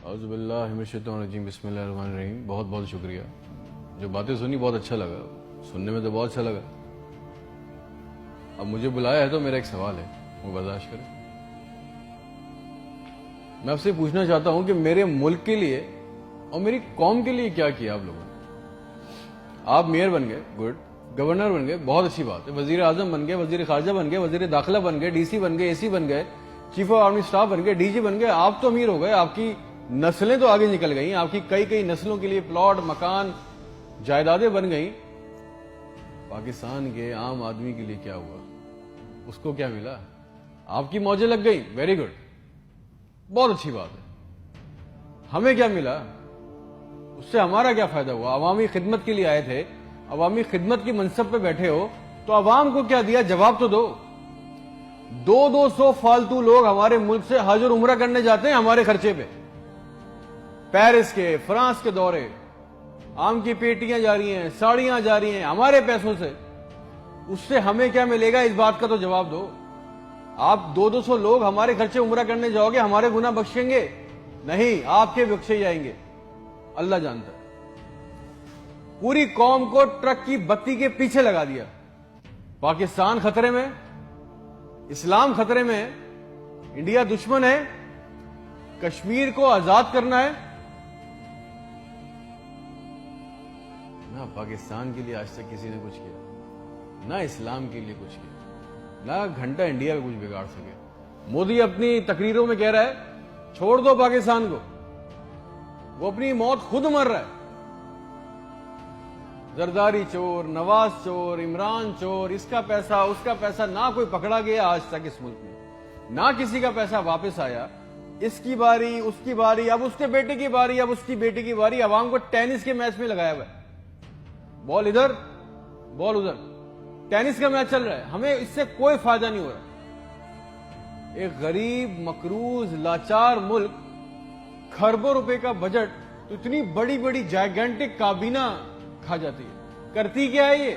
اعوذ باللہ من الشیطان الرجیم، بسم اللہ الرحمن الرحیم۔ بہت بہت شکریہ، جو باتیں سنی بہت اچھا لگا، سننے میں تو بہت اچھا لگا۔ اب مجھے بلایا ہے تو میرا ایک سوال ہے، وہ برداشت کریں۔ میں آپ سے پوچھنا چاہتا ہوں کہ میرے ملک کے لیے اور میری قوم کے لیے کیا کیا آپ لوگوں نے؟ آپ میئر بن گئے، گڈ، گورنر بن گئے، بہت اچھی بات ہے، وزیر اعظم بن گئے، وزیر خارجہ بن گئے، وزیر داخلہ بن گئے، ڈی سی بن گئے، اے سی بن گئے، چیف آف آرمی اسٹاف بن گئے، ڈی جی بن گئے۔ آپ تو امیر ہو گئے، آپ کی نسلیں تو آگے نکل گئیں، آپ کی کئی نسلوں کے لیے پلاٹ، مکان، جائیدادیں بن گئیں۔ پاکستان کے عام آدمی کے لیے کیا ہوا؟ اس کو کیا ملا؟ آپ کی موجیں لگ گئی، ویری گڈ، بہت اچھی بات ہے۔ ہمیں کیا ملا؟ اس سے ہمارا کیا فائدہ ہوا؟ عوامی خدمت کے لیے آئے تھے، عوامی خدمت کی منصب پہ بیٹھے ہو تو عوام کو کیا دیا؟ جواب تو دو۔ 200 فالتو لوگ ہمارے ملک سے حج اور عمرہ کرنے جاتے ہیں ہمارے خرچے پہ، پیرس کے، فرانس کے دورے، آم کی پیٹیاں جا رہی ہیں، ساڑیاں جا رہی ہیں ہمارے پیسوں سے۔ اس سے ہمیں کیا ملے گا؟ اس بات کا تو جواب دو۔ آپ 200 لوگ ہمارے خرچے عمرہ کرنے جاؤ گے، ہمارے گناہ بخشیں گے؟ نہیں، آپ کے بخشے جائیں گے، اللہ جانتا ہے۔ پوری قوم کو ٹرک کی بتی کے پیچھے لگا دیا۔ پاکستان خطرے میں، اسلام خطرے میں ہے، انڈیا دشمن ہے، کشمیر کو آزاد کرنا ہے۔ نہ پاکستان کے لیے آج تک کسی نے کچھ کیا، نہ اسلام کے لیے کچھ کیا، نہ گھنٹہ انڈیا کا کچھ بگاڑ سکے۔ مودی اپنی تقریروں میں کہہ رہا ہے چھوڑ دو پاکستان کو، وہ اپنی موت خود مر رہا ہے۔ زرداری چور، نواز چور، عمران چور، اس کا پیسہ نہ کوئی پکڑا گیا آج تک اس ملک میں، نہ کسی کا پیسہ واپس آیا۔ اس کی باری، اس کی باری، اب اس کے بیٹے کی باری، اب اس کی بیٹی کی باری۔ عوام کو ٹینس کے میچ میں لگایا ہوا ہے، بال ادھر بال ادھر، ٹینس کا میچ چل رہا ہے، ہمیں اس سے کوئی فائدہ نہیں ہو رہا۔ ایک غریب، مقروض، لاچار ملک، کھربوں روپے کا بجٹ تو اتنی بڑی بڑی جائگنٹک کابینہ کھا جاتی ہے۔ کرتی کیا ہے یہ؟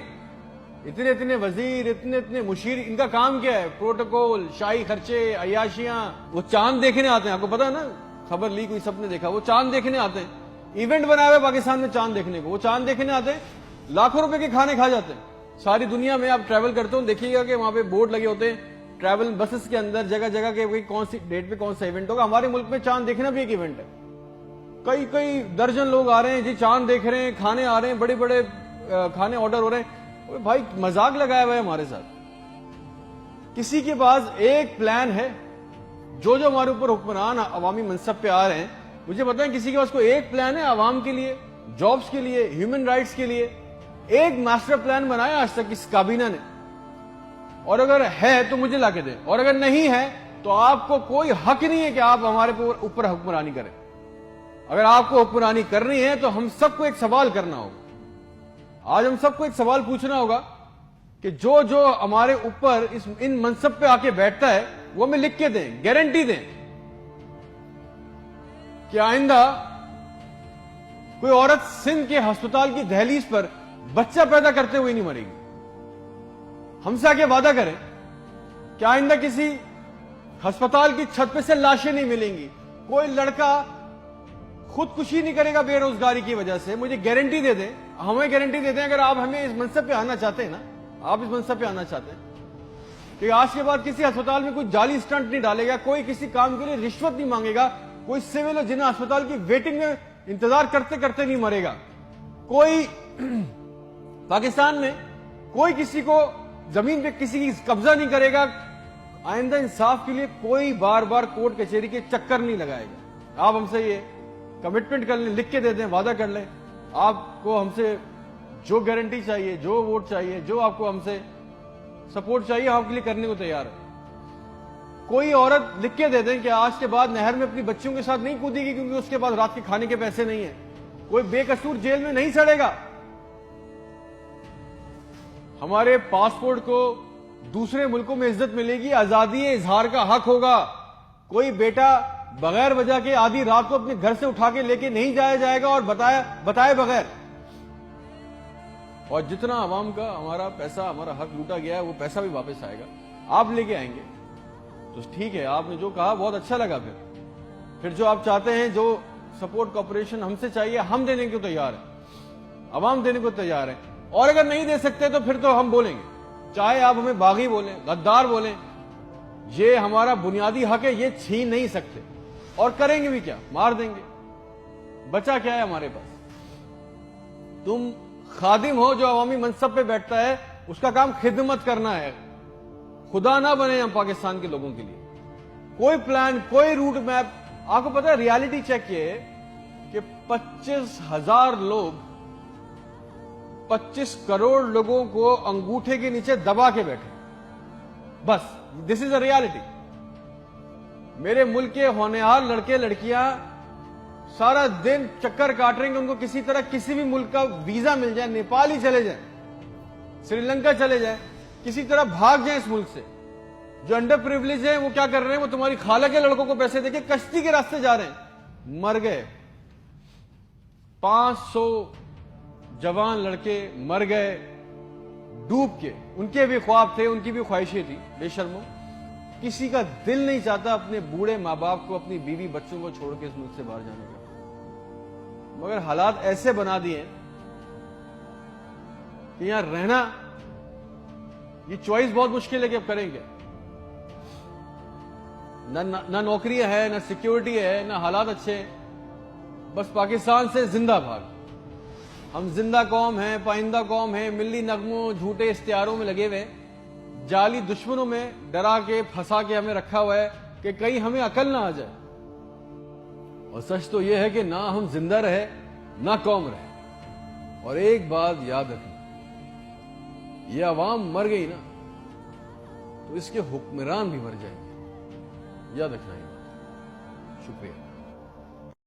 اتنے وزیر، اتنے مشیر، ان کا کام کیا ہے؟ پروٹوکول، شاہی خرچے، عیاشیاں۔ وہ چاند دیکھنے آتے ہیں، آپ کو پتا ہے نا، خبر لیک ہوئی، سب نے دیکھا، وہ چاند دیکھنے آتے ہیں، ایونٹ بنایا ہوا ہے پاکستان میں چاند دیکھنے کو، وہ چاند دیکھنے آتے ہیں، لاکھوں روپے کے کھانے کھا جاتے ہیں۔ ساری دنیا میں آپ ٹریول کرتے ہو، دیکھیے گا کہ وہاں پہ بورڈ لگے ہوتے ہیں ٹریول بسز کے اندر، جگہ جگہ کے کون سی ڈیٹ پہ کون سا ایونٹ ہوگا۔ ہمارے ملک میں چاند دیکھنا بھی ایک ایونٹ ہے، کئی درجن لوگ آ رہے ہیں جی، چاند دیکھ رہے ہیں، کھانے آ رہے ہیں، بڑے بڑے کھانے آرڈر ہو رہے ہیں۔ بھائی مذاق لگایا ہوا ہے ہمارے ساتھ۔ کسی کے پاس ایک پلان ہے؟ جو ہمارے اوپر حکمران عوامی منصب پہ آ رہے ہیں، مجھے بتائیں کسی کے پاس کوئی ایک پلان ہے عوام کے لیے، جابز کے لیے، ہیومن رائٹس کے لیے؟ ایک ماسٹر پلان بنایا آج تک اس کابینہ نے؟ اور اگر ہے تو مجھے لا کے دیں، اور اگر نہیں ہے تو آپ کو کوئی حق نہیں ہے کہ آپ ہمارے اوپر حکمرانی کریں۔ اگر آپ کو حکمرانی کرنی ہے تو ہم سب کو ایک سوال کرنا ہوگا، آج ہم سب کو ایک سوال پوچھنا ہوگا کہ جو ہمارے اوپر ان منصب پہ آ کے بیٹھتا ہے وہ ہمیں لکھ کے دیں، گارنٹی دیں کہ آئندہ کوئی عورت سندھ کے ہسپتال کی دہلیز پر بچہ پیدا کرتے ہوئے نہیں مرے گی۔ ہم سے آگے وعدہ کریں کہ آئندہ کسی ہسپتال کی چھت پہ سے لاشیں نہیں ملیں گی، کوئی لڑکا خودکشی نہیں کرے گا بے روزگاری کی وجہ سے۔ مجھے گارنٹی دے دیں، ہمیں گارنٹی دے دیں، اگر آپ ہمیں اس منصب پہ آنا چاہتے ہیں نا، آپ اس منصب پہ آنا چاہتے ہیں کہ آج کے بعد کسی ہسپتال میں کوئی جعلی سٹنٹ نہیں ڈالے گا، کوئی کسی کام کے لیے رشوت نہیں مانگے گا، کوئی سول جنہ ہسپتال کی ویٹنگ میں انتظار کرتے کرتے نہیں مرے گا، کوئی پاکستان میں کوئی کسی کو زمین پہ کسی کی قبضہ نہیں کرے گا، آئندہ انصاف کے لیے کوئی بار بار کورٹ کچہری کے چکر نہیں لگائے گا۔ آپ ہم سے یہ کمٹمنٹ کر لیں، لکھ کے دے دیں، وعدہ کر لیں، آپ کو ہم سے جو گارنٹی چاہیے، جو ووٹ چاہیے، جو آپ کو ہم سے سپورٹ چاہیے، آپ کے لیے کرنے کو تیار ہے۔ کوئی عورت لکھ کے دے دیں کہ آج کے بعد نہر میں اپنی بچیوں کے ساتھ نہیں کودے گی کیونکہ اس کے پاس رات کے کھانے کے پیسے نہیں ہیں، کوئی بے قصور جیل میں نہیں سڑے گا، ہمارے پاسپورٹ کو دوسرے ملکوں میں عزت ملے گی، آزادی اظہار کا حق ہوگا، کوئی بیٹا بغیر وجہ کے آدھی رات کو اپنے گھر سے اٹھا کے لے کے نہیں جایا جائے گا اور بتائے بغیر۔ اور جتنا عوام کا ہمارا پیسہ، ہمارا حق لوٹا گیا ہے، وہ پیسہ بھی واپس آئے گا، آپ لے کے آئیں گے تو ٹھیک ہے۔ آپ نے جو کہا بہت اچھا لگا، پھر جو آپ چاہتے ہیں، جو سپورٹ کوپریشن ہم سے چاہیے, ہم دینے کو تیار ہیں, عوام دینے کو تیار ہے. اور اگر نہیں دے سکتے تو پھر تو ہم بولیں گے, چاہے آپ ہمیں باغی بولیں, غدار بولیں, یہ ہمارا بنیادی حق ہے, یہ چھین نہیں سکتے. اور کریں گے بھی کیا, مار دیں گے. بچا کیا ہے ہمارے پاس؟ تم خادم ہو جو عوامی منصب پہ بیٹھتا ہے, اس کا کام خدمت کرنا ہے. خدا نہ بنے ہم پاکستان کے لوگوں کے لیے. کوئی پلان, کوئی روٹ میپ. آپ کو پتا ہے ریالٹی چیک یہ ہے کہ 25,000 لوگ 25 کروڑ لوگوں کو انگوٹھے کے نیچے دبا کے بیٹھے. بس دس از اے ریالٹی. میرے ملک کے ہونہار لڑکے لڑکیاں سارا دن چکر کاٹ رہے ہیں کہ ان کو کسی طرح کسی بھی ملک کا ویزا مل جائے, نیپال ہی چلے جائیں, سری لنکا چلے جائیں, کسی طرح بھاگ جائیں اس ملک سے. جو انڈر پریویلیج ہیں وہ کیا کر رہے ہیں, وہ تمہاری خالہ کے لڑکوں کو پیسے دے کے کشتی کے راستے جا رہے ہیں. مر گئے 500 جوان لڑکے, مر گئے ڈوب کے. ان کے بھی خواب تھے, ان کی بھی خواہشیں تھی. بے شرمو, کسی کا دل نہیں چاہتا اپنے بوڑھے ماں باپ کو, اپنی بیوی بچوں کو چھوڑ کے اس ملک سے باہر جانے کا. مگر حالات ایسے بنا دیے کہ یہاں رہنا, یہ چوائس بہت مشکل ہے کہ اب کریں گے. نہ نوکریاں ہے, نہ سیکیورٹی ہے, نہ حالات اچھے ہیں. بس پاکستان سے زندہ بھاگ. ہم زندہ قوم ہیں, پائندہ قوم ہیں, ملی نغموں جھوٹے اشتہاروں میں لگے ہوئے, جعلی دشمنوں میں ڈرا کے پھنسا کے ہمیں رکھا ہوا ہے کہ کہیں ہمیں عقل نہ آ جائے. اور سچ تو یہ ہے کہ نہ ہم زندہ رہے نہ قوم رہے. اور ایک بات یاد رکھنا, یہ عوام مر گئی نا تو اس کے حکمران بھی مر جائیں گے. یاد رکھنا یہ بات. شکریہ.